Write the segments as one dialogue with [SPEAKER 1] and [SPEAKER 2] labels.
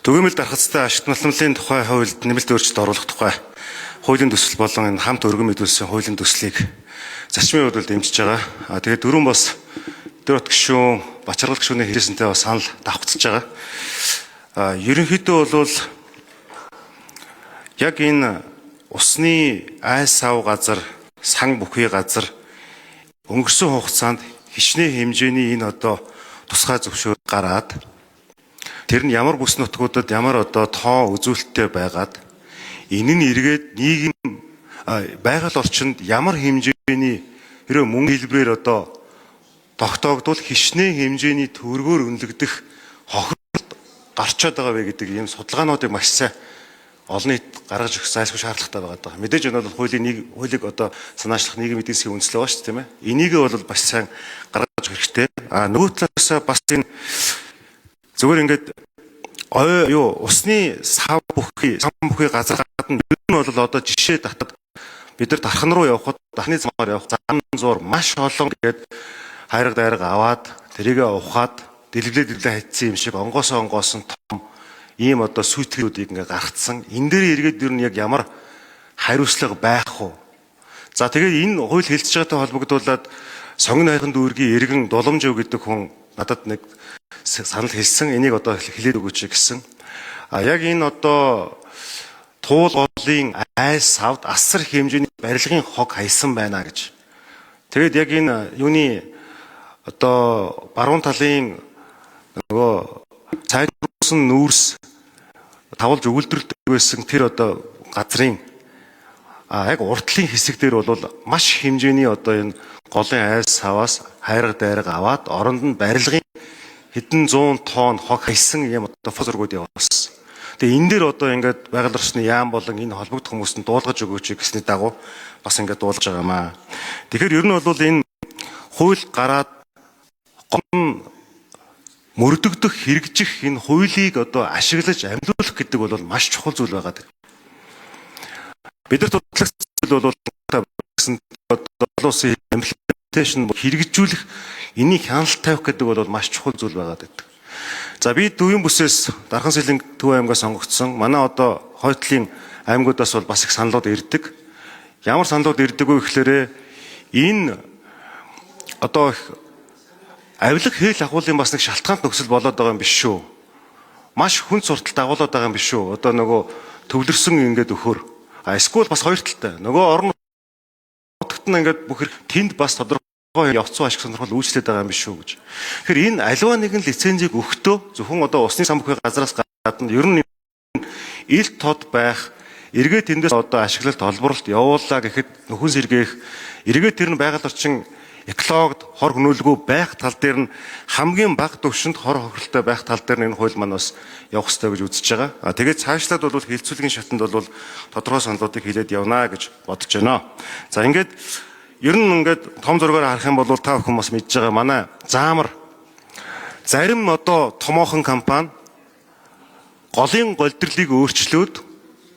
[SPEAKER 1] Түгээмэл дархацтай ашигт наламлын тухай хуульд нэмэлт өөрчлөлт оруулах тухай хуулийн төсөл болон энэ хамт өргөн мэдүүлсэн хуулийн төслийг зарчмын хувьд дэмжиж байгаа. Тэгээд дөрөв бас дээр бат гишүүн Бачаргал гишүүний хэлсэнтэй бас санал давхцаж байгаа. Ерөнхийдөө бол яг энэ усны айс сав газар, сан бүхий газар өнгөрсөн хугацаанд хичнээн хэмжээний энэ тусгай зөвшөөрөл гараад тэр нь ямар бүс нутгуудад ямар тоо үзүүлэлттэй байгаад энэ нь эргээд нийгэм байгаль орчинд ямар хэмжээний хэрэв мөнгө хэлбэрээр тогтоогдвол хичнээн хэмжээний төгрөгөөр үнэлэгдэх хохиролт гарчаад байгаа вэ гэдэг ийм судалгаануудыг маш сайн олон нийт гаргаж өгөх зайлшгүй шаардлагатай байгаа. Мэдээж энэ бол хуулийг санаачлах нийгмийн эдийн засгийн үндэслэл байгаа шүү дээ, тийм ээ. Энийг бол бас сайн гаргаж өгөх хэрэгтэй. Нөгөө талаас бас энэ зүгээр ингээд усны сан бүхий газар гадна ер нь бол жишээ татад бид нар дархан руу явхад дахны замаар явах зам зуур маш олон гээд хайраг дайраг аваад тэрийгэ ухаад дэлглээ хайцсан юм шиг онгоосоо том ийм сүйтгэрүүдийг ингээ гаргацсан. Энэ дээр эргээд ер нь яг ямар хариуцлага байх вэ? За тэгээд энэ хууль хэлж байгаатай холбогдуулаад сонгон хайхын дүүргийн эргэн Дуламжив гэдэг хүн надад нэг санал хэлсэн. Энийг хэлээд өгөөч гэсэн. Яг энэ туул голын айс савд асар хэмжээний барилгын хог хайсан байна гэж. Тэгээд яг энэ юуны баруун талын нөгөө цайдсан нүүрс тавлж өвөлдрөлдөг байсан тэр газрын яг уртлын хэсэг дээр бол маш хэмжээний энэ голын айс саваас хайраг дайраг аваад оронд нь барилгын хэдэн зуун тонн хог хайсан юм фотозургууд явуулсан. Тэгээ энэ дээр ингээд байгаль орчны яам болон энэ холбогдох хүмүүст нь дуулгаж өгөөч гэсний дагуу бас ингээд дуулж байгаамаа. Тэгэхээр ер нь бол энэ хууль гараад гон мөрдөгдөх хэрэгжих энэ хуулийг ашиглаж амьлуулах гэдэг бол маш чухал зүйл байгаа. Бид нар туршлагатай зүйл бол гэсэн олон улсын имплементашн хэрэгжүүлэх энийг хяналт тавих гэдэг бол маш чухал зүйл байгаа гэдэг. За би Дөвийн бүсээс Дархан Сэлэнг Төв аймгаас сонгогдсон. Манай хойтлын аймагудаас бол бас их саналууд ирдэг. Ямар саналууд ирдэг вэ гэхээр энэ авилга хээл ахуулын бас нэг шалтгаант нөхцөл болоод байгаа юм биш шүү. Маш хүн сурталт агуулад байгаа юм биш шүү. Нөгөө төвлөрсөн ингээд өхөр. Эсвэл бас хоёр талтай. Нөгөө орон нутагт нь ингээд бүхэр тэнд бас тодорхой явцсан ашиг сонирхол үйлчлээд байгаа юм биш шүү гэж. Тэгэхээр энэ аливаа нэгэн лицензийг өгөхдөө зөвхөн усны сан бүхий газраас гадна ер нь ил тод байх эргээд тэндээс ашиглалт олборлолт явууллаа гэхэд нөхөн сэргээх эргээд тэр нь байгаль орчин экологид хор хөнөөлгүй байх тал дээр нь хамгийн бага түвшинд хор хохиролтой байх тал дээр нь энэ хууль маань бас явах ёстой гэж үзэж байгаа. Тэгээд цаашлаад бол хилцүүлгийн шатанд бол тодорхой саналуудыг хэлээд явнаа гэж бодож байна. За ингээд ер нь ингээд том зургаар харах юм бол та бүхэн бас мэдж байгаа манай заамар зарим томоохон компани голын голдөрлийг өөрчлөөд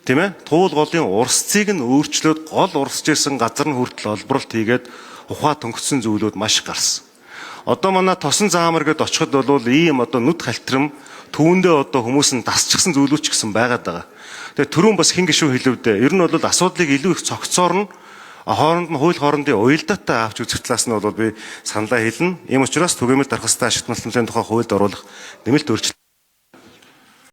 [SPEAKER 1] тийм ээ туул голын урсцыг нь өөрчлөөд гол урсж исэн газар нь хүртэл олборлолт хийгээд ухаа төнгөцсөн зүйлүүд маш гарсан. Манай тосон заамар гэдээ очиход бол ийм нүд халтрам түүндээ хүмүүс нь дасчихсан зүйлүүд ч гэсэн байгаад байгаа. Тэгээ түрүүн бас хин гişүү хэлвдээ. Ер нь бол асуудлыг илүү их цогцоор нь хооронд нь хууль хоорондын уялдаатай авч үзэх талаас нь би саналаа хэлнэ. Ийм учраас түгээмэл дархастай ашигт наламлын тухай хуульд оруулах нэмэлт өөрчлөлт